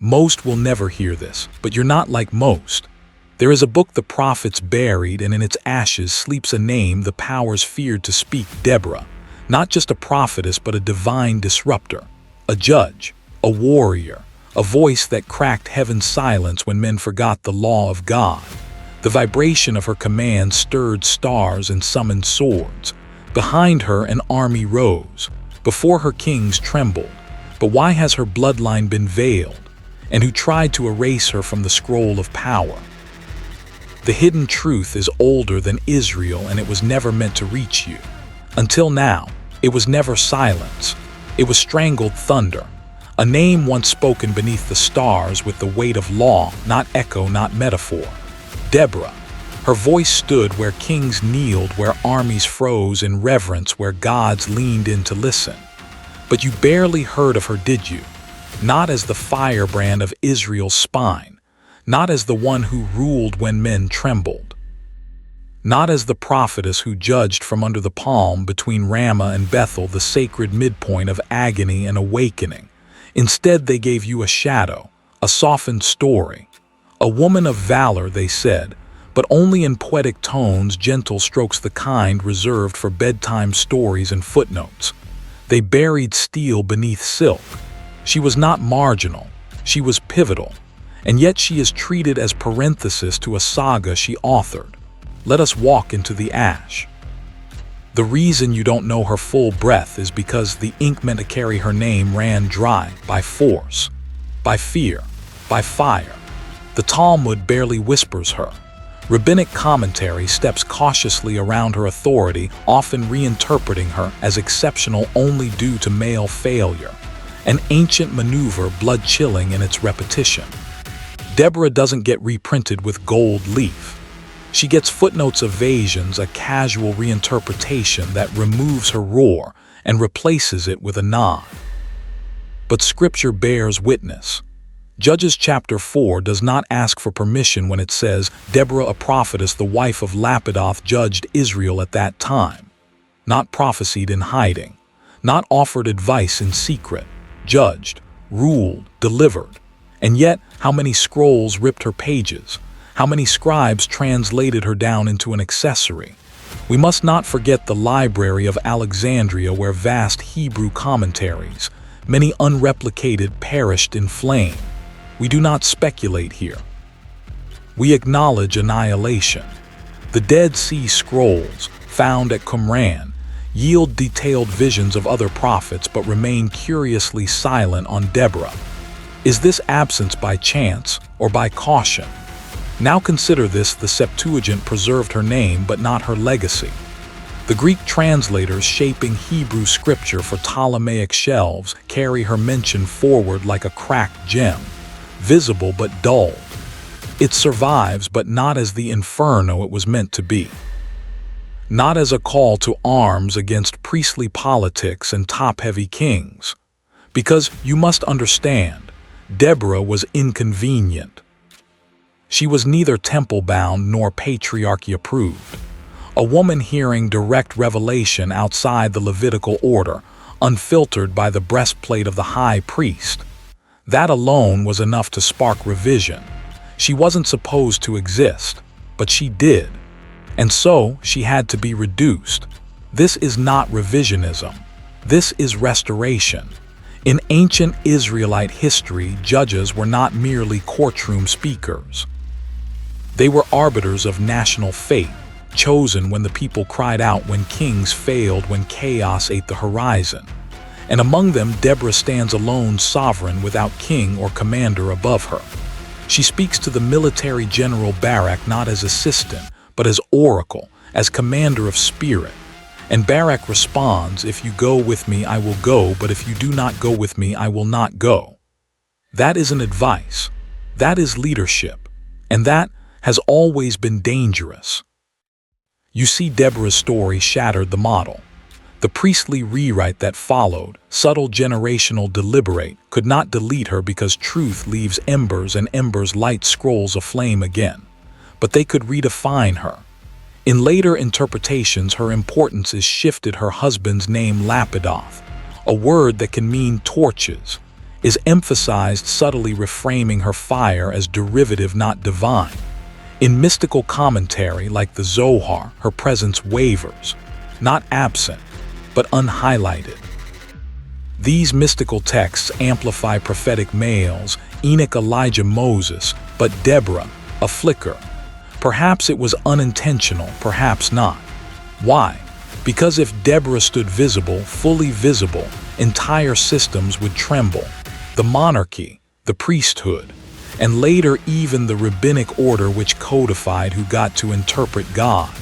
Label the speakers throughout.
Speaker 1: Most will never hear this, but you're not like most. There is a book the prophets buried, and in its ashes sleeps a name the powers feared to speak, Deborah. Not just a prophetess, but a divine disruptor, a judge, a warrior, a voice that cracked heaven's silence when men forgot the law of God. The vibration of her command stirred stars and summoned swords. Behind her an army rose. Before her kings trembled. But why has her bloodline been veiled? And who tried to erase her from the scroll of power? The hidden truth is older than Israel, and it was never meant to reach you. Until now, it was never silence. It was strangled thunder. A name once spoken beneath the stars with the weight of law, not echo, not metaphor. Deborah. Her voice stood where kings kneeled, where armies froze in reverence, where gods leaned in to listen. But you barely heard of her, did you? Not as the firebrand of Israel's spine. Not as the one who ruled when men trembled. Not as the prophetess who judged from under the palm between Ramah and Bethel, the sacred midpoint of agony and awakening. Instead, they gave you a shadow, a softened story. A woman of valor, they said, but only in poetic tones, gentle strokes, the kind reserved for bedtime stories and footnotes. They buried steel beneath silk. She was not marginal, she was pivotal, and yet she is treated as parenthesis to a saga she authored. Let us walk into the ash. The reason you don't know her full breadth is because the ink meant to carry her name ran dry by force, by fear, by fire. The Talmud barely whispers her. Rabbinic commentary steps cautiously around her authority, often reinterpreting her as exceptional only due to male failure. An ancient maneuver, blood-chilling in its repetition. Deborah doesn't get reprinted with gold leaf. She gets footnotes, evasions, a casual reinterpretation that removes her roar and replaces it with a nod. But Scripture bears witness. Judges chapter 4 does not ask for permission when it says, Deborah, a prophetess, the wife of Lapidoth, judged Israel at that time. Not prophesied in hiding, not offered advice in secret, judged, ruled, delivered. And yet, how many scrolls ripped her pages? How many scribes translated her down into an accessory? We must not forget the library of Alexandria, where vast Hebrew commentaries, many unreplicated, perished in flame. We do not speculate here. We acknowledge annihilation. The Dead Sea Scrolls, found at Qumran, yield detailed visions of other prophets but remain curiously silent on Deborah. Is this absence by chance or by caution? Now consider this: the Septuagint preserved her name but not her legacy. The Greek translators shaping Hebrew scripture for Ptolemaic shelves carry her mention forward like a cracked gem, visible but dulled. It survives, but not as the inferno it was meant to be. Not as a call to arms against priestly politics and top-heavy kings. Because you must understand, Deborah was inconvenient. She was neither temple-bound nor patriarchy-approved. A woman hearing direct revelation outside the Levitical order, unfiltered by the breastplate of the high priest. That alone was enough to spark revision. She wasn't supposed to exist, but she did. And so she had to be reduced. This is not revisionism. This is restoration. In ancient Israelite history, judges were not merely courtroom speakers. They were arbiters of national fate, chosen when the people cried out, when kings failed, when chaos ate the horizon. And among them, Deborah stands alone, sovereign, without king or commander above her. She speaks to the military general Barak not as assistant, but as oracle, as commander of spirit. And Barak responds, if you go with me, I will go, but if you do not go with me, I will not go. That isn't advice. That is leadership. And that has always been dangerous. You see, Deborah's story shattered the model. The priestly rewrite that followed, subtle generational deliberate, could not delete her because truth leaves embers and embers light scrolls aflame again. But they could redefine her. In later interpretations, her importance is shifted. Her husband's name, Lapidoth, a word that can mean torches. is emphasized, subtly reframing her fire as derivative, not divine. In mystical commentary like the Zohar, her presence wavers, not absent, but unhighlighted. These mystical texts amplify prophetic males, Enoch, Elijah, Moses, but Deborah, a flicker. Perhaps it was unintentional, perhaps not. Why? Because if Deborah stood visible, fully visible, entire systems would tremble. The monarchy, the priesthood, and later even the rabbinic order which codified who got to interpret God.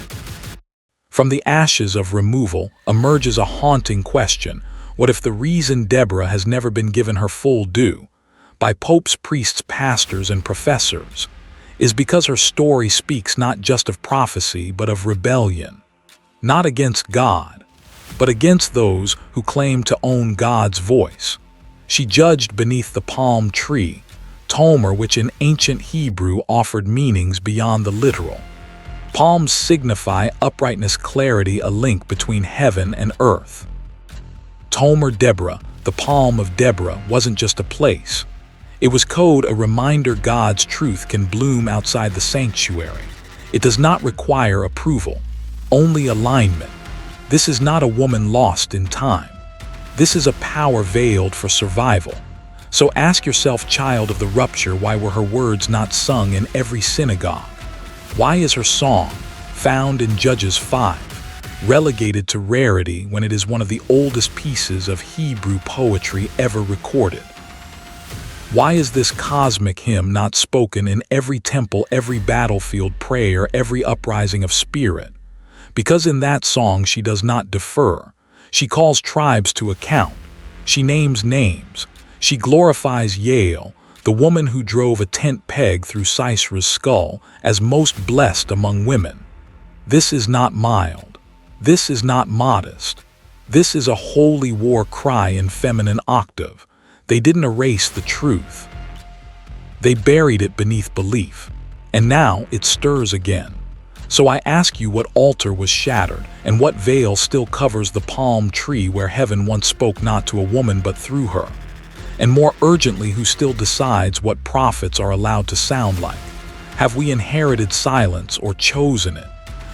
Speaker 1: From the ashes of removal emerges a haunting question. What if the reason Deborah has never been given her full due, by popes, priests, pastors, and professors, is because her story speaks not just of prophecy but of rebellion, not against God, but against those who claim to own God's voice. She judged beneath the palm tree, tame, which in ancient Hebrew offered meanings beyond the literal. Palms signify uprightness, clarity, a link between heaven and earth. Tame, Deborah, the Palm of Deborah, wasn't just a place. It was code, a reminder God's truth can bloom outside the sanctuary. It does not require approval, only alignment. This is not a woman lost in time. This is a power veiled for survival. So ask yourself, child of the rupture, why were her words not sung in every synagogue? Why is her song, found in Judges 5, relegated to rarity when it is one of the oldest pieces of Hebrew poetry ever recorded? Why is this cosmic hymn not spoken in every temple, every battlefield prayer, every uprising of spirit? Because in that song she does not defer. She calls tribes to account. She names names. She glorifies Yael, the woman who drove a tent peg through Sisera's skull, as most blessed among women. This is not mild. This is not modest. This is a holy war cry in feminine octave. They didn't erase the truth. They buried it beneath belief, and now it stirs again. So I ask you, what altar was shattered, and what veil still covers the palm tree where heaven once spoke not to a woman but through her? And more urgently, who still decides what prophets are allowed to sound like? Have we inherited silence or chosen it?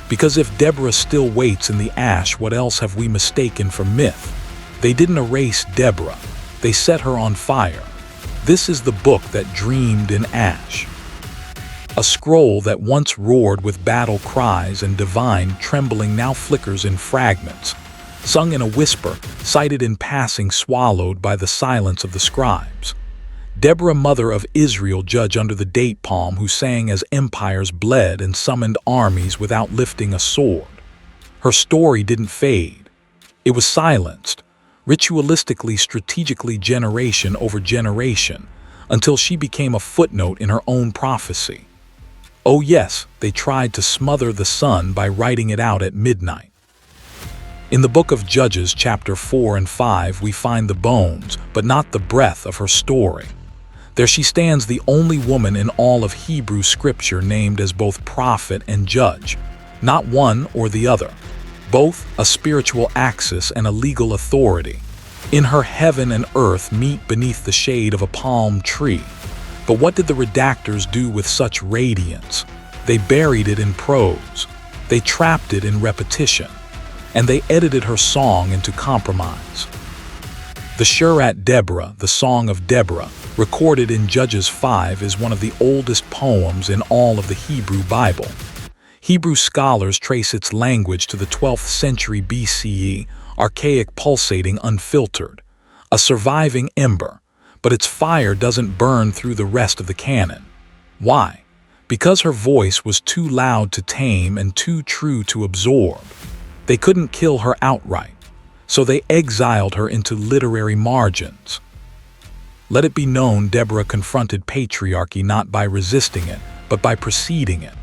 Speaker 1: Because if Deborah still waits in the ash, what else have we mistaken for myth? They didn't erase Deborah. They set her on fire. This is the book that dreamed in ash. A scroll that once roared with battle cries and divine trembling now flickers in fragments, sung in a whisper, cited in passing, swallowed by the silence of the scribes. Deborah, mother of Israel, judge under the date palm, who sang as empires bled and summoned armies without lifting a sword. Her story didn't fade. It was silenced, ritualistically, strategically, generation over generation, until she became a footnote in her own prophecy. Oh yes, they tried to smother the sun by writing it out at midnight. In the book of Judges, chapter 4 and 5, we find the bones, but not the breath of her story. There she stands, the only woman in all of Hebrew scripture named as both prophet and judge, not one or the other. Both a spiritual axis and a legal authority. In her, heaven and earth meet beneath the shade of a palm tree. But what did the redactors do with such radiance? They buried it in prose. They trapped it in repetition. And they edited her song into compromise. The Shurat Deborah, the Song of Deborah, recorded in Judges 5, is one of the oldest poems in all of the Hebrew Bible. Hebrew scholars trace its language to the 12th century BCE, archaic, pulsating, unfiltered, a surviving ember, but its fire doesn't burn through the rest of the canon. Why? Because her voice was too loud to tame and too true to absorb. They couldn't kill her outright, so they exiled her into literary margins. Let it be known, Deborah confronted patriarchy not by resisting it, but by preceding it.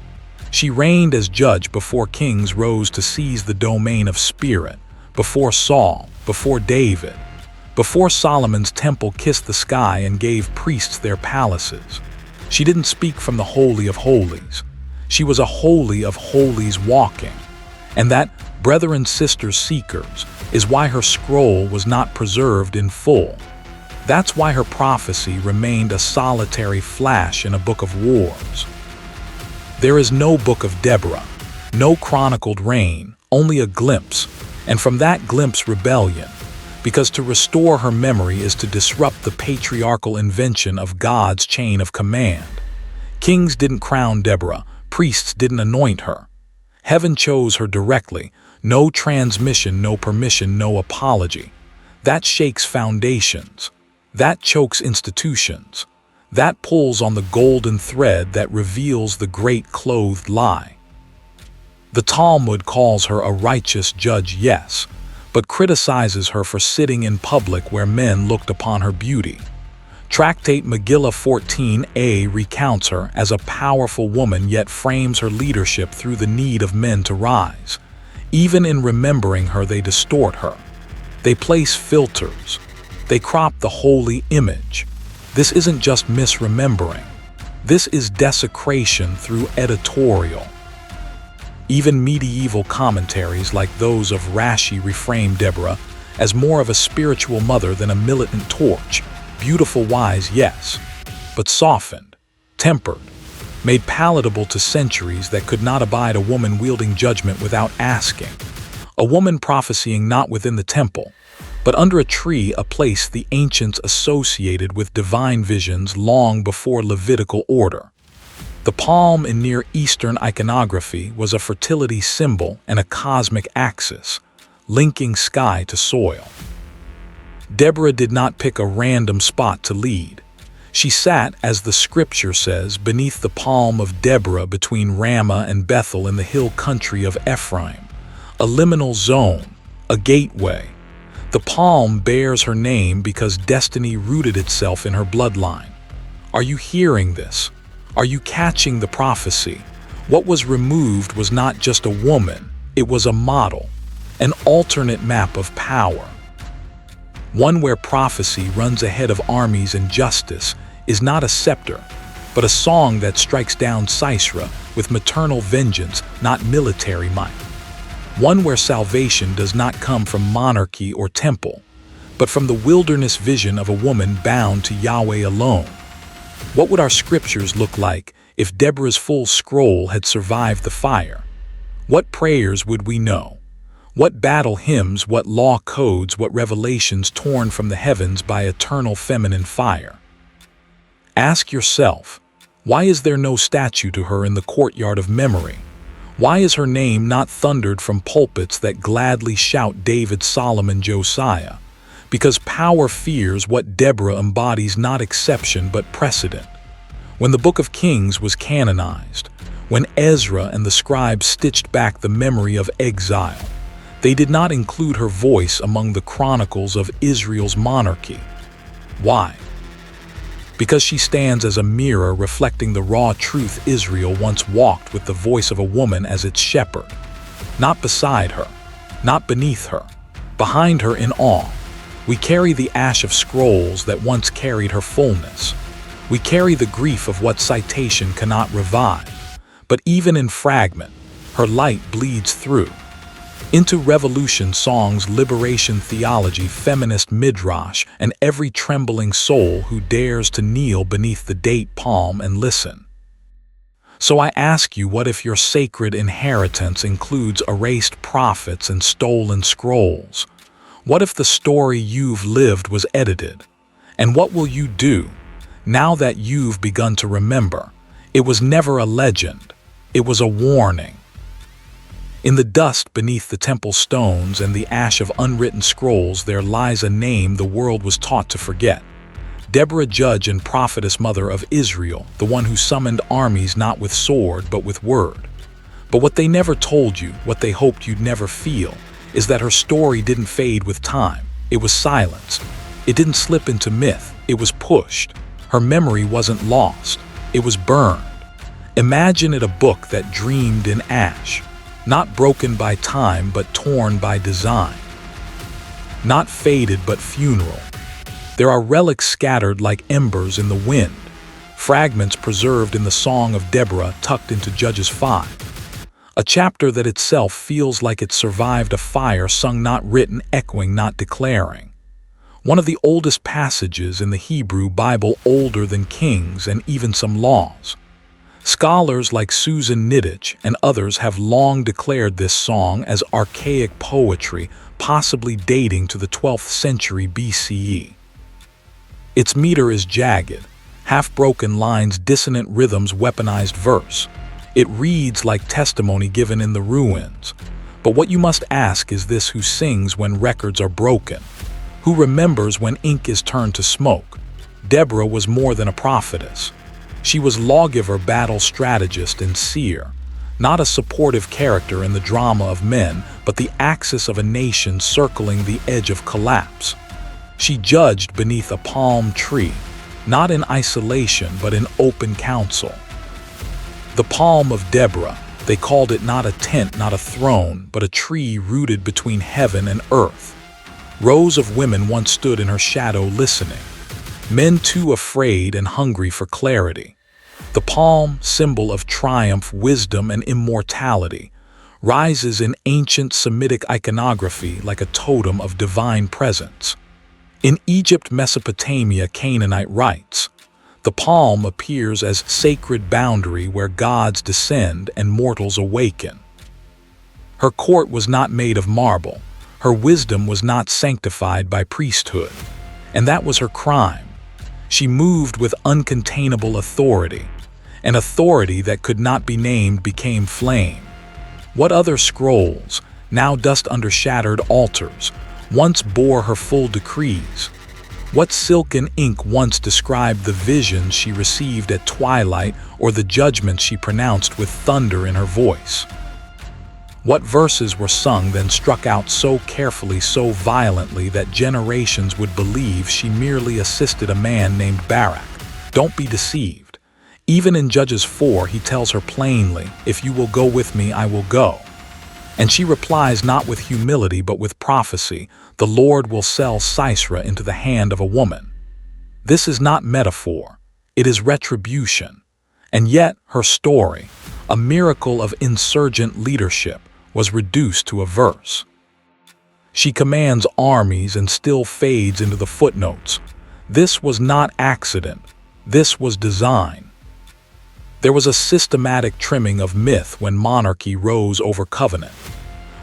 Speaker 1: She reigned as judge before kings rose to seize the domain of spirit, before Saul, before David, before Solomon's temple kissed the sky and gave priests their palaces. She didn't speak from the Holy of Holies. She was a Holy of Holies walking. And that, brethren, sisters, seekers, is why her scroll was not preserved in full. That's why her prophecy remained a solitary flash in a book of wars. There is no book of Deborah, no chronicled reign, only a glimpse, and from that glimpse rebellion, because to restore her memory is to disrupt the patriarchal invention of God's chain of command. Kings didn't crown Deborah, priests didn't anoint her. Heaven chose her directly, no transmission, no permission, no apology. That shakes foundations. That chokes institutions. That pulls on the golden thread that reveals the great clothed lie. The Talmud calls her a righteous judge, yes, but criticizes her for sitting in public where men looked upon her beauty. Tractate Megillah 14a recounts her as a powerful woman, yet frames her leadership through the need of men to rise. Even in remembering her, they distort her. They place filters. They crop the holy image. This isn't just misremembering. This is desecration through editorial. Even medieval commentaries like those of Rashi reframe Deborah as more of a spiritual mother than a militant torch. Beautiful, wise, yes, but softened, tempered, made palatable to centuries that could not abide a woman wielding judgment without asking. A woman prophesying not within the temple, but under a tree, a place the ancients associated with divine visions long before Levitical order. The palm in Near Eastern iconography was a fertility symbol and a cosmic axis, linking sky to soil. Deborah did not pick a random spot to lead. She sat, as the scripture says, beneath the Palm of Deborah between Ramah and Bethel in the hill country of Ephraim, a liminal zone, a gateway. The palm bears her name because destiny rooted itself in her bloodline. Are you hearing this? Are you catching the prophecy? What was removed was not just a woman, it was a model, an alternate map of power. One where prophecy runs ahead of armies and justice is not a scepter, but a song that strikes down Sisera with maternal vengeance, not military might. One where salvation does not come from monarchy or temple, but from the wilderness vision of a woman bound to Yahweh alone. What would our scriptures look like if Deborah's full scroll had survived the fire? What prayers would we know? What battle hymns, what law codes, what revelations torn from the heavens by eternal feminine fire? Ask yourself, why is there no statue to her in the courtyard of memory? Why is her name not thundered from pulpits that gladly shout David, Solomon, Josiah? Because power fears what Deborah embodies, not exception but precedent. When the Book of Kings was canonized, when Ezra and the Scribes stitched back the memory of exile, they did not include her voice among the chronicles of Israel's monarchy. Why? Because she stands as a mirror reflecting the raw truth Israel once walked with the voice of a woman as its shepherd. Not beside her, not beneath her, behind her in awe. We carry the ash of scrolls that once carried her fullness. We carry the grief of what citation cannot revive. But even in fragment, her light bleeds through. Into revolution songs, liberation theology, feminist midrash, and every trembling soul who dares to kneel beneath the date palm and listen. So I ask you, what if your sacred inheritance includes erased prophets and stolen scrolls? What if the story you've lived was edited? And what will you do now that you've begun to remember? It was never a legend. It was a warning. In the dust beneath the temple stones and the ash of unwritten scrolls, there lies a name the world was taught to forget. Deborah, judge and prophetess, mother of Israel, the one who summoned armies not with sword but with word. But what they never told you, what they hoped you'd never feel, is that her story didn't fade with time. It was silenced. It didn't slip into myth. It was pushed. Her memory wasn't lost. It was burned. Imagine it, a book that dreamed in ash, not broken by time but torn by design. Not faded but funeral. There are relics scattered like embers in the wind, fragments preserved in the Song of Deborah tucked into Judges 5. A chapter that itself feels like it survived a fire, sung not written, echoing not declaring. one of the oldest passages in the Hebrew Bible, older than Kings and even some laws. Scholars like Susan Niditch and others have long declared this song as archaic poetry, possibly dating to the 12th century BCE. Its meter is jagged, half-broken lines, dissonant rhythms, weaponized verse. It reads like testimony given in the ruins. But what you must ask is this: who sings when records are broken? Who remembers when ink is turned to smoke? Deborah was more than a prophetess. She was lawgiver, battle strategist, and seer. Not a supportive character in the drama of men, but the axis of a nation circling the edge of collapse. She judged beneath a palm tree, not in isolation but in open council. The Palm of Deborah, they called it, not a tent, not a throne, but a tree rooted between heaven and earth. Rows of women once stood in her shadow listening, men too afraid and hungry for clarity. The palm, symbol of triumph, wisdom, and immortality, rises in ancient Semitic iconography like a totem of divine presence. In Egypt, Mesopotamia, Canaanite rites, the palm appears as sacred boundary where gods descend and mortals awaken. Her court was not made of marble. Her wisdom was not sanctified by priesthood. And that was her crime. She moved with uncontainable authority. An authority that could not be named became flame. What other scrolls, now dust under shattered altars, once bore her full decrees? What silken ink once described the visions she received at twilight or the judgments she pronounced with thunder in her voice? What verses were sung then struck out so carefully, so violently that generations would believe she merely assisted a man named Barak? Don't be deceived. Even in Judges 4, he tells her plainly, "If you will go with me, I will go." And she replies not with humility but with prophecy, "The Lord will sell Sisera into the hand of a woman." This is not metaphor, it is retribution. And yet her story, a miracle of insurgent leadership, was reduced to a verse. She commands armies and still fades into the footnotes. This was not accident, this was design. There was a systematic trimming of myth when monarchy rose over covenant,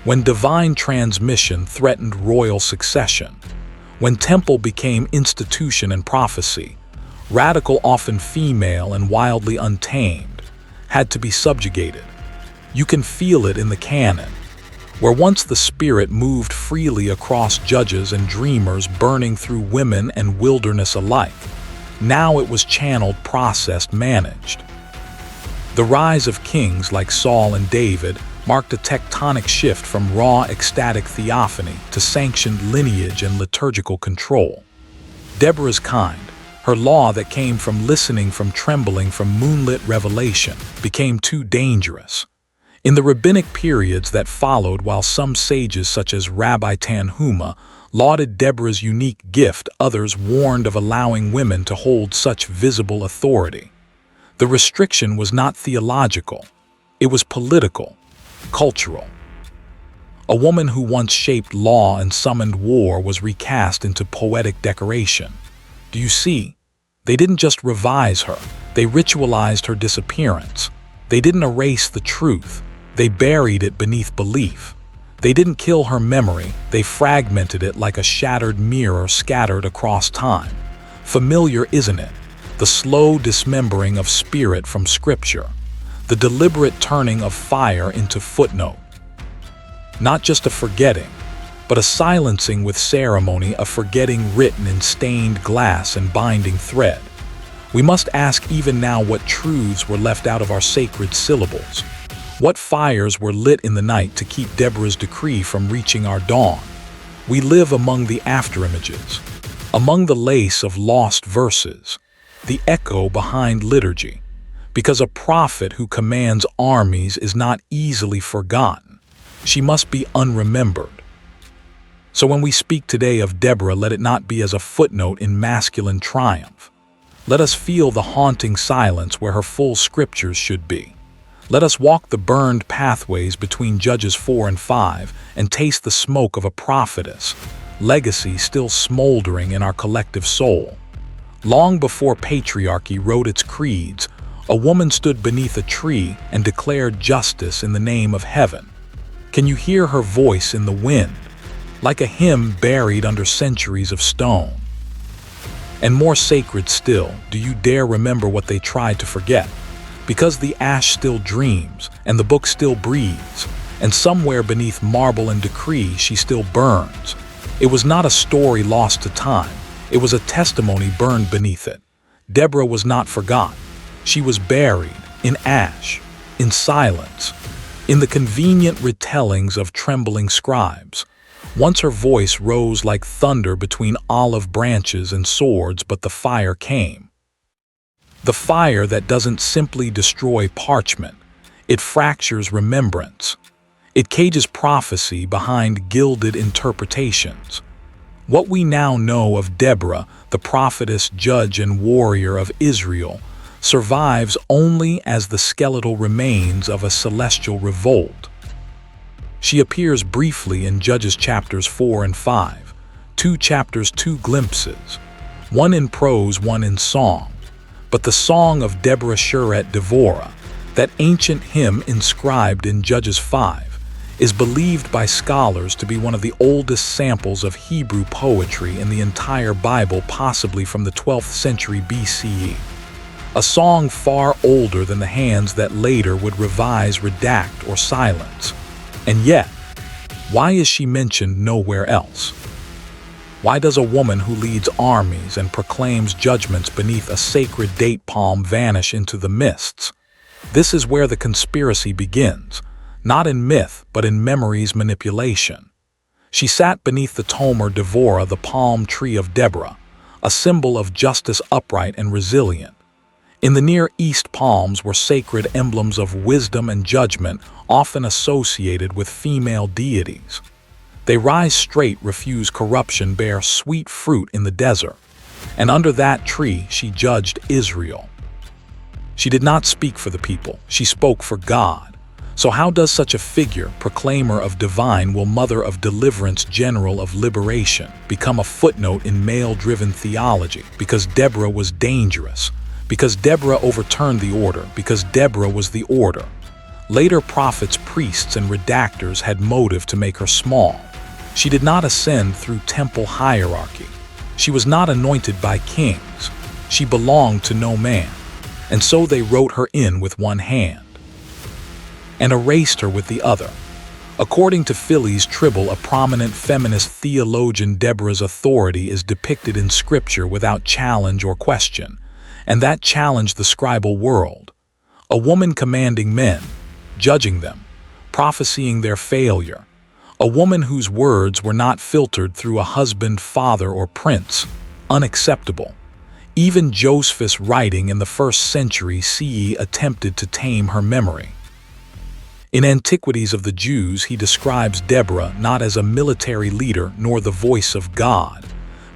Speaker 1: when divine transmission threatened royal succession, when temple became institution and prophecy. Radical, often female and wildly untamed, had to be subjugated. You can feel it in the canon, where once the spirit moved freely across judges and dreamers, burning through women and wilderness alike. Now it was channeled, processed, managed. The rise of kings like Saul and David marked a tectonic shift from raw, ecstatic theophany to sanctioned lineage and liturgical control. Deborah's kind, her law that came from listening, from trembling, from moonlit revelation, became too dangerous. In the rabbinic periods that followed, while some sages such as Rabbi Tanhuma lauded Deborah's unique gift, others warned of allowing women to hold such visible authority. The restriction was not theological, it was political, cultural. A woman who once shaped law and summoned war was recast into poetic decoration. Do you see? They didn't just revise her, they ritualized her disappearance. They didn't erase the truth, they buried it beneath belief. They didn't kill her memory, they fragmented it like a shattered mirror scattered across time. Familiar, isn't it? The slow dismembering of spirit from Scripture, the deliberate turning of fire into footnote. Not just a forgetting, but a silencing with ceremony, a forgetting written in stained glass and binding thread. We must ask even now what truths were left out of our sacred syllables. What fires were lit in the night to keep Deborah's decree from reaching our dawn? We live among the afterimages, among the lace of lost verses, the echo behind liturgy, because a prophet who commands armies is not easily forgotten. She must be unremembered. So when we speak today of Deborah, let it not be as a footnote in masculine triumph. Let us feel the haunting silence where her full scriptures should be. Let us walk the burned pathways between Judges 4 and 5 and taste the smoke of a prophetess. legacy still smoldering in our collective soul. Long before patriarchy wrote its creeds, a woman stood beneath a tree and declared justice in the name of heaven. Can you hear her voice in the wind, like a hymn buried under centuries of stone? And more sacred still, do you dare remember what they tried to forget? Because the ash still dreams, and the book still breathes, and somewhere beneath marble and decree she still burns. It was not a story lost to time, it was a testimony burned beneath it. Deborah was not forgotten. She was buried in ash, in silence, in the convenient retellings of trembling scribes. Once her voice rose like thunder between olive branches and swords, but the fire came. The fire that doesn't simply destroy parchment, it fractures remembrance. It cages prophecy behind gilded interpretations. What we now know of Deborah, the prophetess, judge, and warrior of Israel, survives only as the skeletal remains of a celestial revolt. She appears briefly in Judges chapters 4 and 5, 2 chapters, 2 glimpses, one in prose, one in song. But the song of Deborah Shuret Devorah, that ancient hymn inscribed in Judges 5, is believed by scholars to be one of the oldest samples of Hebrew poetry in the entire Bible, possibly from the 12th century BCE. A song far older than the hands that later would revise, redact, or silence. And yet, why is she mentioned nowhere else? Why does a woman who leads armies and proclaims judgments beneath a sacred date palm vanish into the mists? This is where the conspiracy begins, not in myth, but in memory's manipulation. She sat beneath the Palm of Deborah, the palm tree of Deborah, a symbol of justice, upright and resilient. In the Near East, palms were sacred emblems of wisdom and judgment, often associated with female deities. They rise straight, refuse corruption, bear sweet fruit in the desert. And under that tree she judged Israel. She did not speak for the people, she spoke for God. So how does such a figure, proclaimer of divine will, mother of deliverance, general of liberation, become a footnote in male-driven theology? Because Deborah was dangerous. Because Deborah overturned the order, because Deborah was the order. Later prophets, priests, and redactors had motive to make her small. She did not ascend through temple hierarchy. She was not anointed by kings. She belonged to no man. And so they wrote her in with one hand and erased her with the other. According to Phyllis Tribble, a prominent feminist theologian, Deborah's authority is depicted in Scripture without challenge or question. And that challenged the scribal world. A woman commanding men, judging them, prophesying their failure. A woman whose words were not filtered through a husband, father, or prince. Unacceptable. Even Josephus, writing in the 1st century CE, attempted to tame her memory. In Antiquities of the Jews, he describes Deborah not as a military leader nor the voice of God,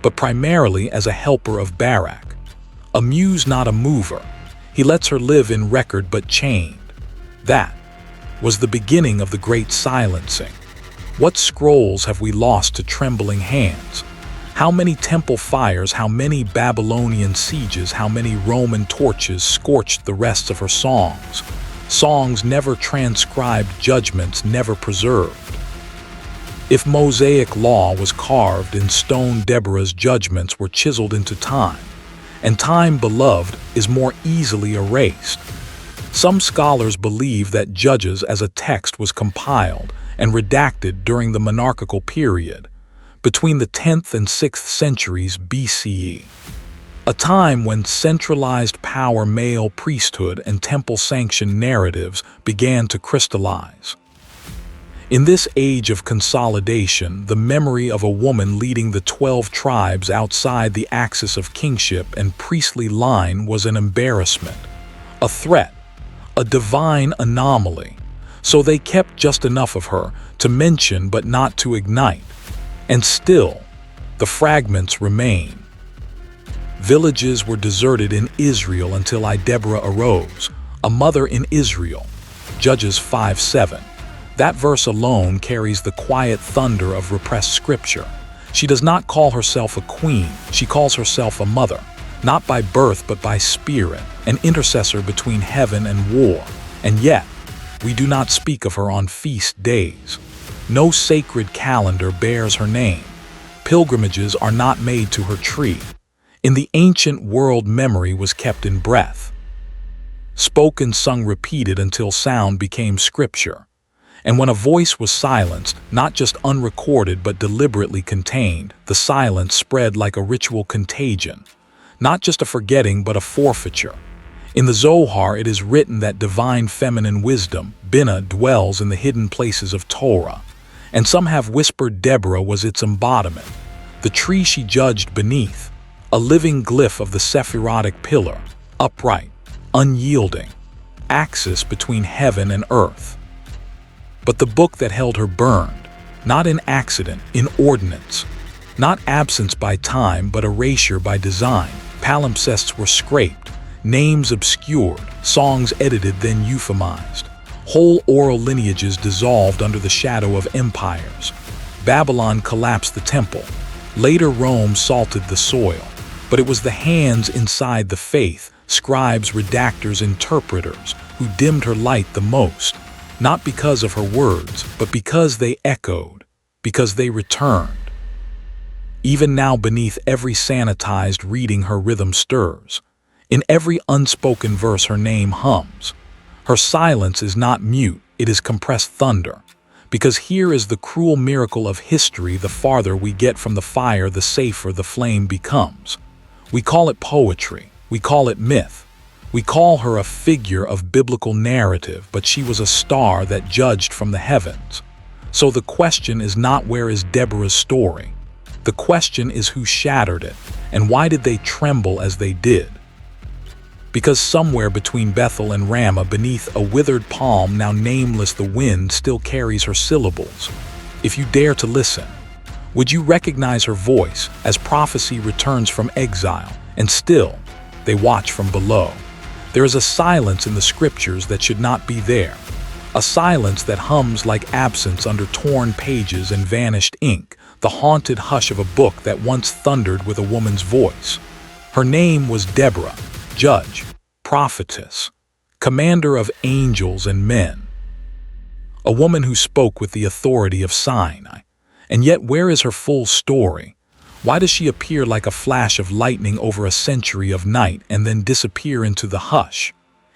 Speaker 1: but primarily as a helper of Barak. A muse, not a mover. He lets her live in record but chained. That was the beginning of the great silencing. What scrolls have we lost to trembling hands? How many temple fires, how many Babylonian sieges, how many Roman torches scorched the rest of her songs? Songs never transcribed, judgments never preserved. If Mosaic law was carved in stone, Deborah's judgments were chiseled into time. And time, beloved, is more easily erased. Some scholars believe that Judges as a text was compiled and redacted during the monarchical period, between the 10th and 6th centuries BCE, a time when centralized power, male priesthood, and temple-sanctioned narratives began to crystallize. In this age of consolidation, the memory of a woman leading the 12 tribes outside the axis of kingship and priestly line was an embarrassment, a threat, a divine anomaly. So they kept just enough of her to mention but not to ignite. And still, the fragments remain. Villages were deserted in Israel until Deborah arose, a mother in Israel. Judges 5:7. That verse alone carries the quiet thunder of repressed scripture. She does not call herself a queen, she calls herself a mother, not by birth but by spirit, an intercessor between heaven and war. And yet, we do not speak of her on feast days. No sacred calendar bears her name. Pilgrimages are not made to her tree. In the ancient world, memory was kept in breath. Spoken, sung, repeated until sound became scripture. And when a voice was silenced, not just unrecorded but deliberately contained, the silence spread like a ritual contagion. Not just a forgetting but a forfeiture. In the Zohar it is written that divine feminine wisdom, Binah, dwells in the hidden places of Torah. And some have whispered Deborah was its embodiment. The tree she judged beneath, a living glyph of the Sephirotic pillar, upright, unyielding, axis between heaven and earth. But the book that held her burned, not in accident, in ordinance. Not absence by time, but erasure by design. Palimpsests were scraped, names obscured, songs edited then euphemized. Whole oral lineages dissolved under the shadow of empires. Babylon collapsed the temple. Later Rome salted the soil. But it was the hands inside the faith, scribes, redactors, interpreters, who dimmed her light the most. Not because of her words, but because they echoed, because they returned. Even now, beneath every sanitized reading, her rhythm stirs. In every unspoken verse, her name hums. Her silence is not mute, it is compressed thunder. Because here is the cruel miracle of history: the farther we get from the fire, the safer the flame becomes. We call it poetry, we call it myth. We call her a figure of biblical narrative, but she was a star that judged from the heavens. So the question is not where is Deborah's story. The question is who shattered it, and why did they tremble as they did? Because somewhere between Bethel and Ramah, beneath a withered palm now nameless, the wind still carries her syllables. If you dare to listen, would you recognize her voice as prophecy returns from exile, and still they watch from below? There is a silence in the scriptures that should not be there. A silence that hums like absence under torn pages and vanished ink, the haunted hush of a book that once thundered with a woman's voice. Her name was Deborah, judge, prophetess, commander of angels and men. A woman who spoke with the authority of Sinai. And yet, where is her full story? Why does she appear like a flash of lightning over a century of night and then disappear into the hush?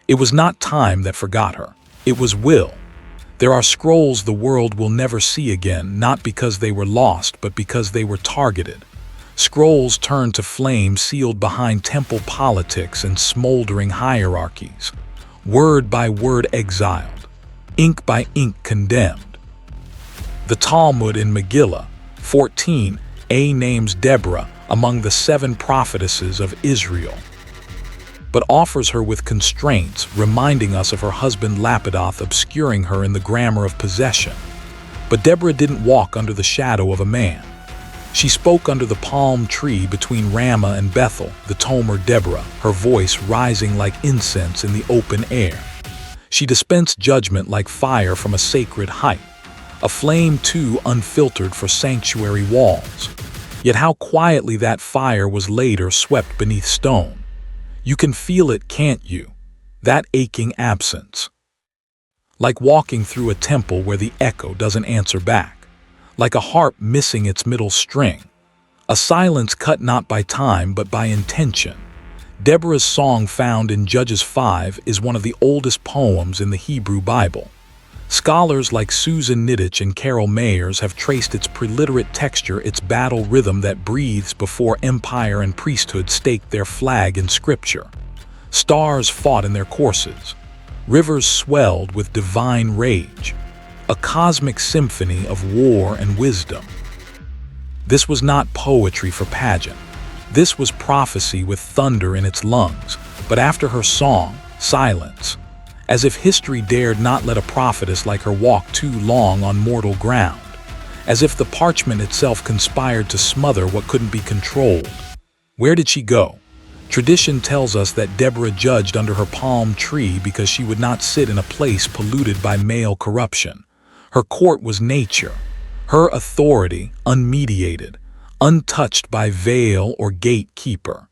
Speaker 1: It was not time that forgot her. It was will. There are scrolls the world will never see again, not because they were lost, but because they were targeted. Scrolls turned to flame, sealed behind temple politics and smoldering hierarchies. Word by word exiled. Ink by ink condemned. The Talmud in Megillah 14a names Deborah among the 7 prophetesses of Israel, but offers her with constraints, reminding us of her husband Lapidoth, obscuring her in the grammar of possession. But Deborah didn't walk under the shadow of a man. She spoke under the palm tree between Ramah and Bethel, the Tomer Deborah, her voice rising like incense in the open air. She dispensed judgment like fire from a sacred height, a flame too unfiltered for sanctuary walls. Yet how quietly that fire was later swept beneath stone. You can feel it, can't you? That aching absence. Like walking through a temple where the echo doesn't answer back. Like a harp missing its middle string. A silence cut not by time but by intention. Deborah's song, found in Judges 5, is one of the oldest poems in the Hebrew Bible. Scholars like Susan Niditch and Carol Mayers have traced its preliterate texture, its battle rhythm that breathes before empire and priesthood staked their flag in scripture. Stars fought in their courses. Rivers swelled with divine rage. A cosmic symphony of war and wisdom. This was not poetry for pageant. This was prophecy with thunder in its lungs. But after her song, silence. As if history dared not let a prophetess like her walk too long on mortal ground. As if the parchment itself conspired to smother what couldn't be controlled. Where did she go? Tradition tells us that Deborah judged under her palm tree because she would not sit in a place polluted by male corruption. Her court was nature. Her authority, unmediated, untouched by veil or gatekeeper.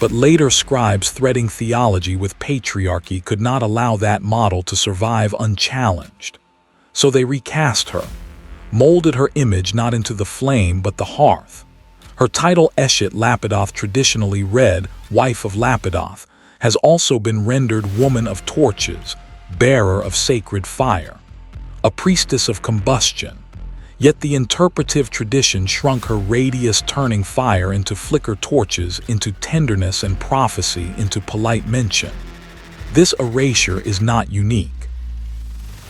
Speaker 1: But later scribes threading theology with patriarchy could not allow that model to survive unchallenged. So they recast her, molded her image not into the flame but the hearth. Her title Eshet Lapidoth, traditionally read Wife of Lapidoth, has also been rendered Woman of Torches, Bearer of Sacred Fire, a priestess of combustion. Yet the interpretive tradition shrunk her radius, turning fire into flicker torches, into tenderness and prophecy, into polite mention. This erasure is not unique,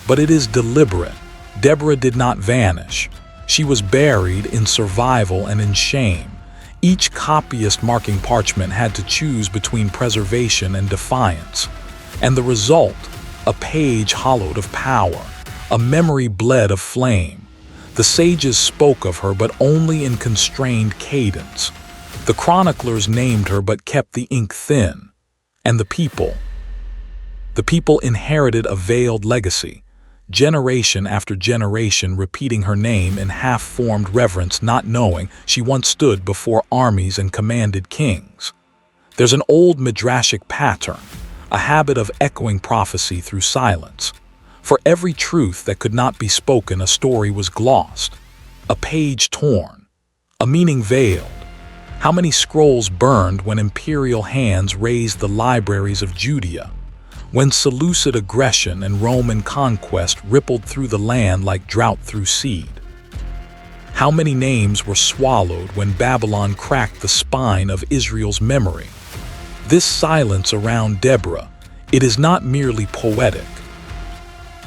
Speaker 1: but it is deliberate. Deborah did not vanish. She was buried in survival and in shame. Each copyist marking parchment had to choose between preservation and defiance. And the result, a page hollowed of power, a memory bled of flame. The sages spoke of her, but only in constrained cadence. The chroniclers named her, but kept the ink thin. And the people inherited a veiled legacy, generation after generation repeating her name in half-formed reverence, not knowing she once stood before armies and commanded kings. There's an old midrashic pattern, a habit of echoing prophecy through silence. For every truth that could not be spoken, a story was glossed, a page torn, a meaning veiled. How many scrolls burned when imperial hands raised the libraries of Judea, when Seleucid aggression and Roman conquest rippled through the land like drought through seed? How many names were swallowed when Babylon cracked the spine of Israel's memory? This silence around Deborah, it is not merely poetic.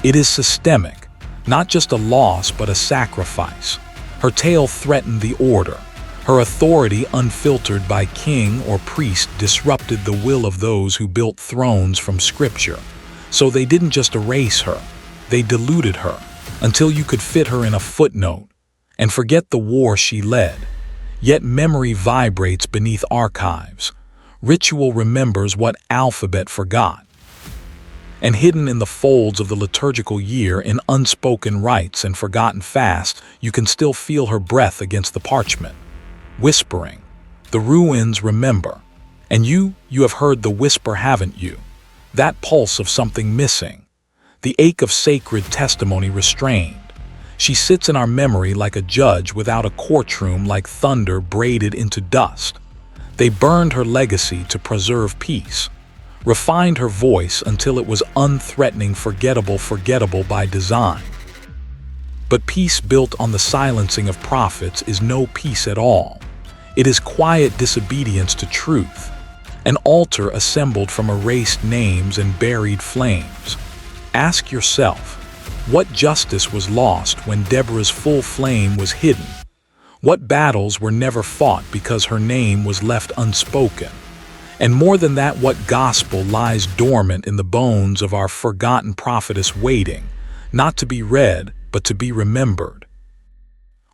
Speaker 1: It is systemic, not just a loss but a sacrifice. Her tale threatened the order. Her authority, unfiltered by king or priest, disrupted the will of those who built thrones from scripture. So they didn't just erase her, they diluted her until you could fit her in a footnote and forget the war she led. Yet memory vibrates beneath archives. Ritual remembers what alphabet forgot. And hidden in the folds of the liturgical year, in unspoken rites and forgotten fasts, you can still feel her breath against the parchment, whispering, "The ruins remember." And you have heard the whisper, haven't you? That pulse of something missing, the ache of sacred testimony restrained. She sits in our memory like a judge without a courtroom, like thunder braided into dust. They burned her legacy to preserve peace, refined her voice until it was unthreatening, forgettable by design. But peace built on the silencing of prophets is no peace at all. It is quiet disobedience to truth, an altar assembled from erased names and buried flames. Ask yourself, what justice was lost when Deborah's full flame was hidden? What battles were never fought because her name was left unspoken? And more than that, what gospel lies dormant in the bones of our forgotten prophetess, waiting, not to be read, but to be remembered?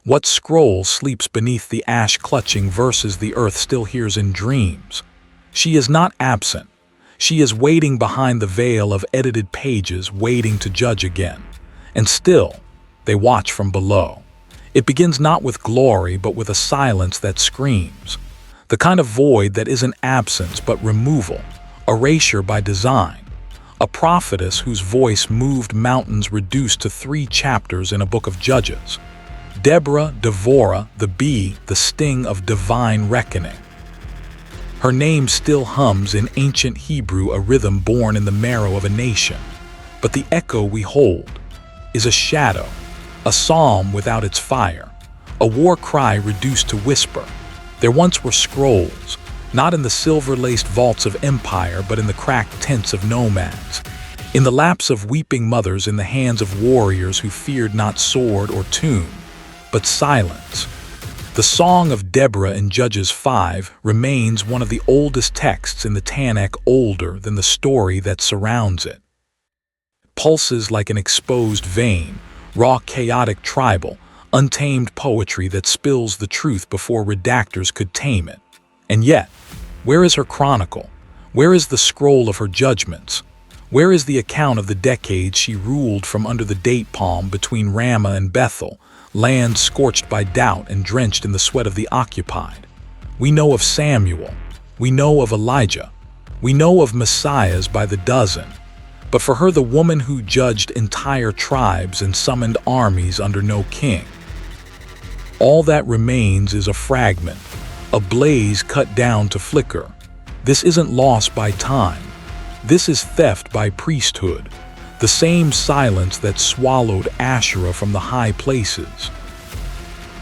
Speaker 1: What scroll sleeps beneath the ash-clutching verses the earth still hears in dreams? She is not absent. She is waiting behind the veil of edited pages, waiting to judge again. And still, they watch from below. It begins not with glory, but with a silence that screams. The kind of void that isn't absence but removal, erasure by design. A prophetess whose voice moved mountains, reduced to 3 chapters in a book of Judges. Deborah, Devorah, the bee, the sting of divine reckoning. Her name still hums in ancient Hebrew, a rhythm born in the marrow of a nation. But the echo we hold is a shadow, a psalm without its fire, a war cry reduced to whisper. There once were scrolls, not in the silver-laced vaults of empire, but in the cracked tents of nomads, in the laps of weeping mothers, in the hands of warriors who feared not sword or tomb, but silence. The Song of Deborah in Judges 5 remains one of the oldest texts in the Tanakh, older than the story that surrounds it. Pulses like an exposed vein, raw, chaotic, tribal, untamed poetry that spills the truth before redactors could tame it. And yet, where is her chronicle? Where is the scroll of her judgments? Where is the account of the decades she ruled from under the date palm between Ramah and Bethel, land scorched by doubt and drenched in the sweat of the occupied. We know of Samuel. We know of Elijah. We know of messiahs by the dozen. But for her, the woman who judged entire tribes and summoned armies under no king, all that remains is a fragment, a blaze cut down to flicker. This isn't loss by time. This is theft by priesthood, the same silence that swallowed Asherah from the high places,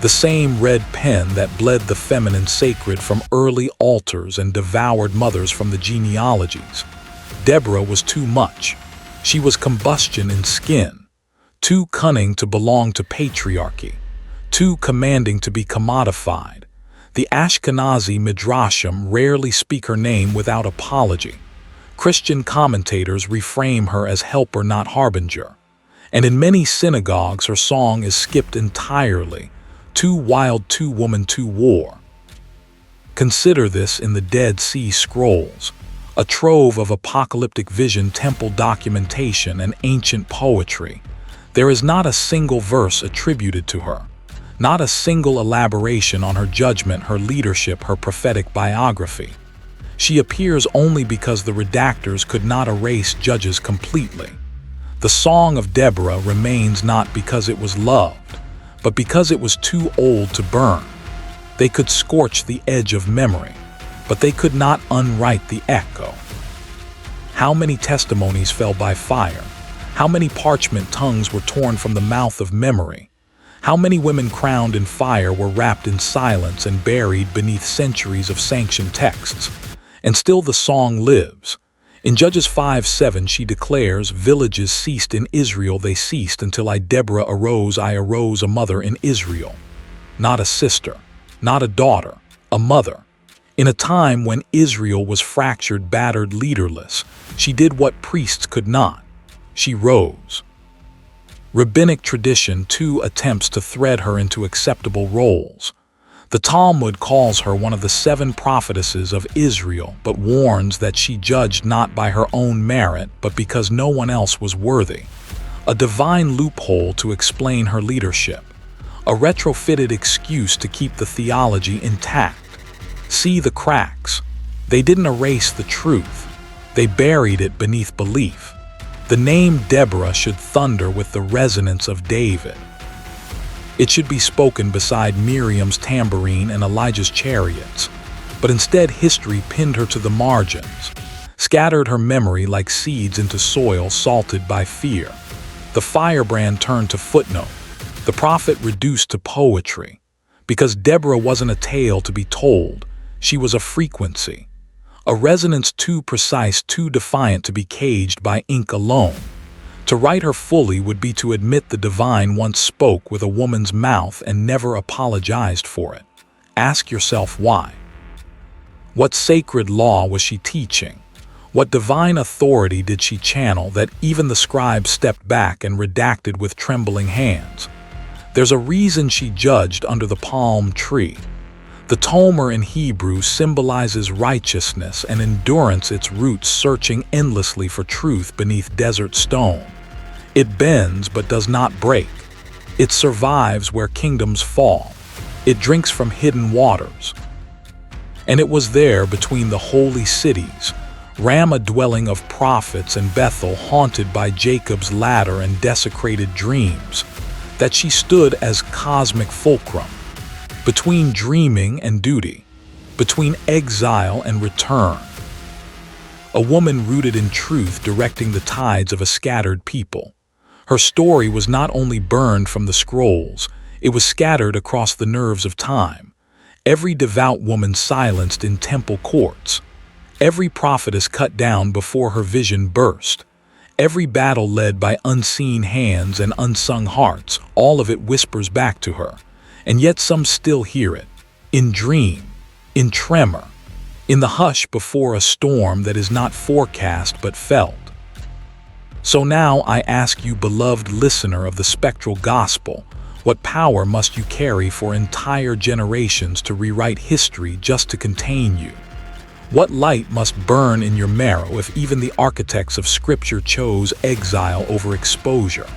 Speaker 1: the same red pen that bled the feminine sacred from early altars and devoured mothers from the genealogies. Deborah was too much. She was combustion in skin, too cunning to belong to patriarchy, too commanding to be commodified. The Ashkenazi midrashim rarely speak her name without apology. Christian commentators reframe her as helper, not harbinger. And in many synagogues, her song is skipped entirely. Too wild, too woman, too war. Consider this in the Dead Sea Scrolls, a trove of apocalyptic vision, temple documentation, and ancient poetry. There is not a single verse attributed to her, not a single elaboration on her judgment, her leadership, her prophetic biography. She appears only because the redactors could not erase Judges completely. The Song of Deborah remains not because it was loved, but because it was too old to burn. They could scorch the edge of memory, but they could not unwrite the echo. How many testimonies fell by fire? How many parchment tongues were torn from the mouth of memory? How many women crowned in fire were wrapped in silence and buried beneath centuries of sanctioned texts? And still the song lives. In Judges 5:7 she declares, "Villages ceased in Israel, they ceased until Deborah arose. I arose, a mother in Israel." Not a sister, not a daughter, a mother. In a time when Israel was fractured, battered, leaderless, she did what priests could not. She rose. Rabbinic tradition too attempts to thread her into acceptable roles. The Talmud calls her one of the 7 prophetesses of Israel, but warns that she judged not by her own merit, but because no one else was worthy. A divine loophole to explain her leadership. A retrofitted excuse to keep the theology intact. See the cracks. They didn't erase the truth. They buried it beneath belief. The name Deborah should thunder with the resonance of David. It should be spoken beside Miriam's tambourine and Elijah's chariots. But instead, history pinned her to the margins, scattered her memory like seeds into soil salted by fear. The firebrand turned to footnote, the prophet reduced to poetry. Because Deborah wasn't a tale to be told, she was a frequency. A resonance too precise, too defiant to be caged by ink alone. To write her fully would be to admit the divine once spoke with a woman's mouth and never apologized for it. Ask yourself why. What sacred law was she teaching? What divine authority did she channel that even the scribes stepped back and redacted with trembling hands? There's a reason she judged under the palm tree. The Tomer in Hebrew symbolizes righteousness and endurance, its roots searching endlessly for truth beneath desert stone. It bends but does not break. It survives where kingdoms fall. It drinks from hidden waters. And it was there between the holy cities, Ramah, dwelling of prophets, and Bethel, haunted by Jacob's ladder and desecrated dreams, that she stood as cosmic fulcrum, between dreaming and duty, between exile and return. A woman rooted in truth, directing the tides of a scattered people. Her story was not only burned from the scrolls, it was scattered across the nerves of time. Every devout woman silenced in temple courts. Every prophetess cut down before her vision burst. Every battle led by unseen hands and unsung hearts, all of it whispers back to her. And yet some still hear it, in dream, in tremor, in the hush before a storm that is not forecast but felt. So now I ask you, beloved listener of the spectral gospel, what power must you carry for entire generations to rewrite history just to contain you? What light must burn in your marrow if even the architects of Scripture chose exile over exposure?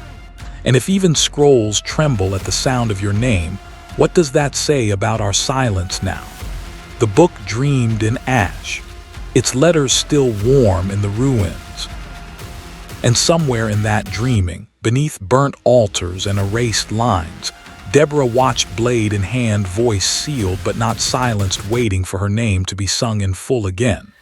Speaker 1: And if even scrolls tremble at the sound of your name, what does that say about our silence now? The book dreamed in ash, its letters still warm in the ruins. And somewhere in that dreaming, beneath burnt altars and erased lines, Deborah watched blade in hand, voice sealed but not silenced, waiting for her name to be sung in full again.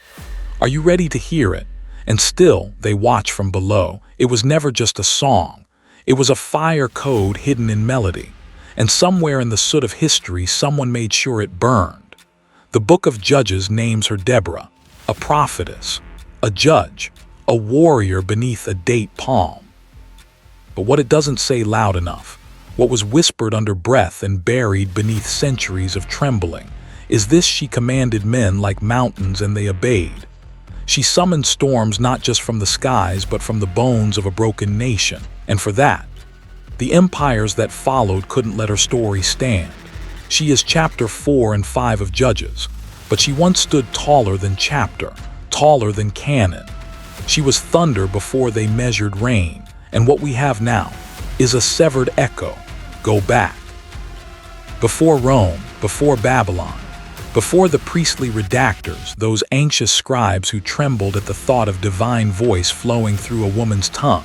Speaker 1: Are you ready to hear it? And still, they watch from below. It was never just a song. It was a fire code hidden in melody. And somewhere in the soot of history, someone made sure it burned. The Book of Judges names her Deborah, a prophetess, a judge, a warrior beneath a date palm. But what it doesn't say loud enough, what was whispered under breath and buried beneath centuries of trembling, is this: she commanded men like mountains and they obeyed. She summoned storms not just from the skies but from the bones of a broken nation. And for that, the empires that followed couldn't let her story stand. She is chapter 4 and 5 of Judges, but she once stood taller than chapter, taller than canon. She was thunder before they measured rain, and what we have now is a severed echo. Go back. Before Rome, before Babylon, before the priestly redactors, those anxious scribes who trembled at the thought of divine voice flowing through a woman's tongue.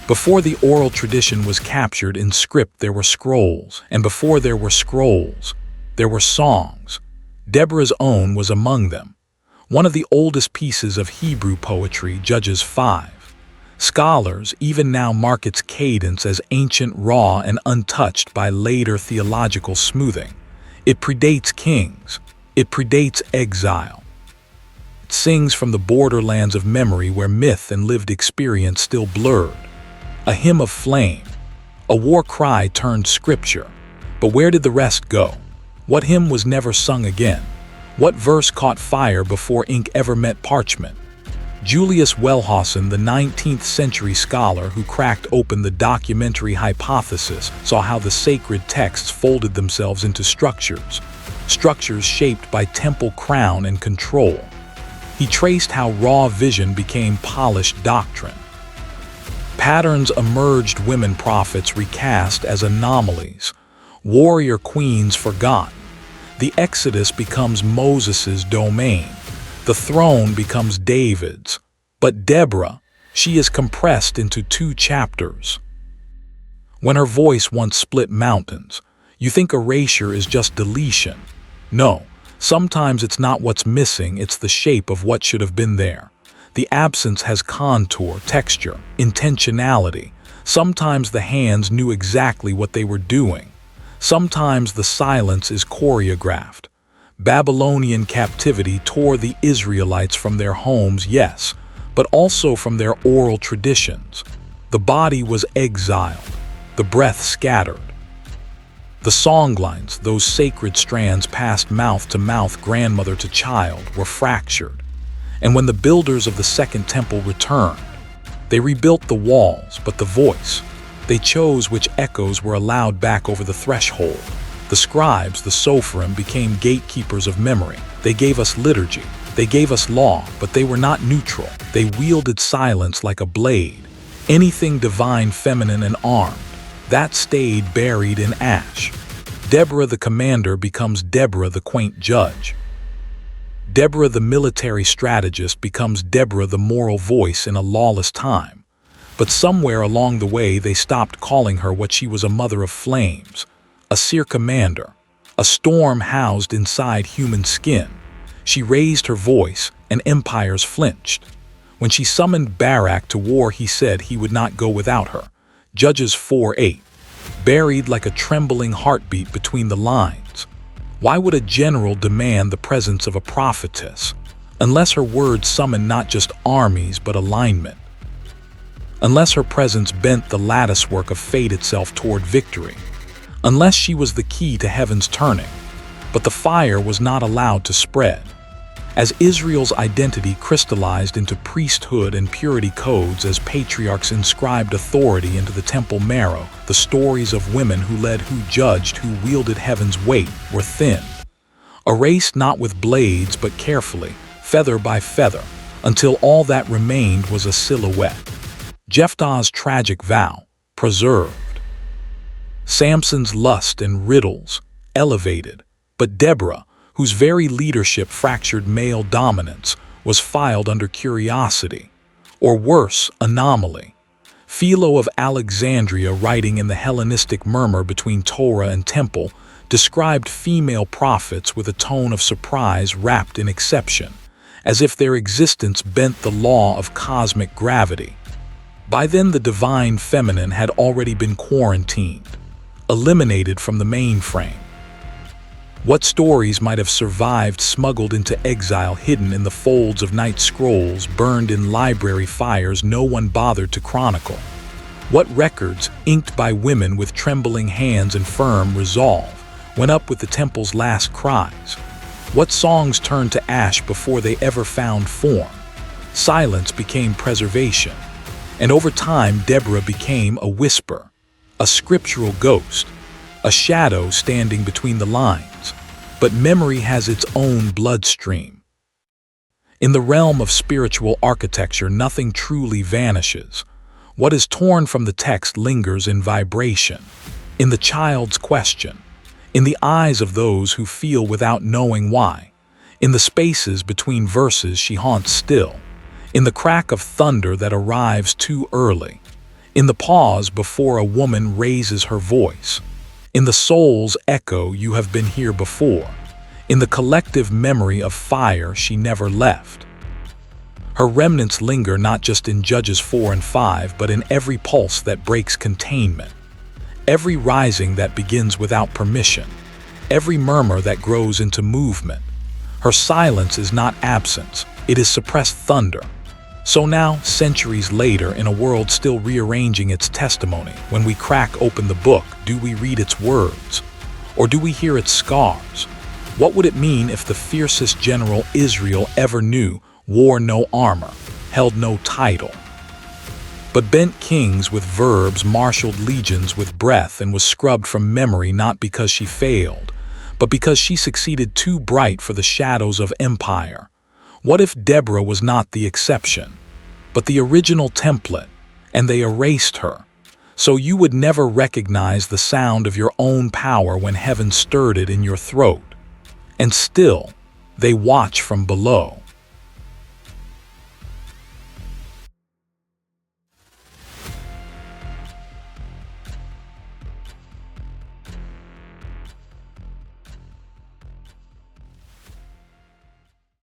Speaker 1: Before the oral tradition was captured in script, there were scrolls, and before there were scrolls, there were songs. Deborah's own was among them. One of the oldest pieces of Hebrew poetry, Judges 5. Scholars even now mark its cadence as ancient, raw, and untouched by later theological smoothing. It predates kings. It predates exile. It sings from the borderlands of memory where myth and lived experience still blurred. A hymn of flame. A war cry turned scripture. But where did the rest go? What hymn was never sung again? What verse caught fire before ink ever met parchment? Julius Wellhausen, the 19th century scholar who cracked open the documentary hypothesis, saw how the sacred texts folded themselves into structures shaped by temple crown and control. He traced how raw vision became polished doctrine. Patterns emerged, women prophets recast as anomalies, warrior queens forgotten. The Exodus becomes Moses's domain. The throne becomes David's. But Deborah, she is compressed into 2 chapters. When her voice once split mountains, you think erasure is just deletion. No, sometimes it's not what's missing, it's the shape of what should have been there. The absence has contour, texture, intentionality. Sometimes the hands knew exactly what they were doing. Sometimes the silence is choreographed. Babylonian captivity tore the Israelites from their homes, yes, but also from their oral traditions. The body was exiled, the breath scattered. The songlines, those sacred strands passed mouth to mouth, grandmother to child, were fractured. And when the builders of the Second Temple returned, they rebuilt the walls, but the voice, they chose which echoes were allowed back over the threshold. The scribes, the Sopharim, became gatekeepers of memory. They gave us liturgy. They gave us law, but they were not neutral. They wielded silence like a blade. Anything divine, feminine, and armed, that stayed buried in ash. Deborah the commander becomes Deborah the quaint judge. Deborah the military strategist becomes Deborah the moral voice in a lawless time. But somewhere along the way they stopped calling her what she was: a mother of flames, a seer commander, a storm housed inside human skin. She raised her voice, and empires flinched. When she summoned Barak to war, he said he would not go without her. Judges 4:8. Buried like a trembling heartbeat between the lines. Why would a general demand the presence of a prophetess, unless her words summoned not just armies but alignment? Unless her presence bent the latticework of fate itself toward victory? Unless she was the key to heaven's turning? But the fire was not allowed to spread. As Israel's identity crystallized into priesthood and purity codes, as patriarchs inscribed authority into the temple marrow, the stories of women who led, who judged, who wielded heaven's weight were thinned. Erased not with blades but carefully, feather by feather, until all that remained was a silhouette. Jephthah's tragic vow, preserved. Samson's lust and riddles, elevated, but Deborah, whose very leadership fractured male dominance, was filed under curiosity, or worse, anomaly. Philo of Alexandria, writing in the Hellenistic murmur between Torah and Temple, described female prophets with a tone of surprise wrapped in exception, as if their existence bent the law of cosmic gravity. By then the divine feminine had already been quarantined, eliminated from the mainframe. What stories might have survived smuggled into exile, hidden in the folds of night scrolls, burned in library fires no one bothered to chronicle? What records, inked by women with trembling hands and firm resolve, went up with the temple's last cries? What songs turned to ash before they ever found form? Silence became preservation, and over time Deborah became a whisper, a scriptural ghost, a shadow standing between the lines. But memory has its own bloodstream. In the realm of spiritual architecture, nothing truly vanishes. What is torn from the text lingers in vibration, in the child's question, in the eyes of those who feel without knowing why, in the spaces between verses she haunts still, in the crack of thunder that arrives too early, in the pause before a woman raises her voice, in the soul's echo, you have been here before, in the collective memory of fire she never left. Her remnants linger not just in Judges 4 and 5, but in every pulse that breaks containment, every rising that begins without permission, every murmur that grows into movement. Her silence is not absence, it is suppressed thunder. So now, centuries later, in a world still rearranging its testimony, when we crack open the book, do we read its words? Or do we hear its scars? What would it mean if the fiercest general Israel ever knew wore no armor, held no title, but bent kings with verbs, marshaled legions with breath, and was scrubbed from memory not because she failed, but because she succeeded too bright for the shadows of empire? What if Deborah was not the exception, but the original template, and they erased her, so you would never recognize the sound of your own power when heaven stirred it in your throat? And still, they watch from below.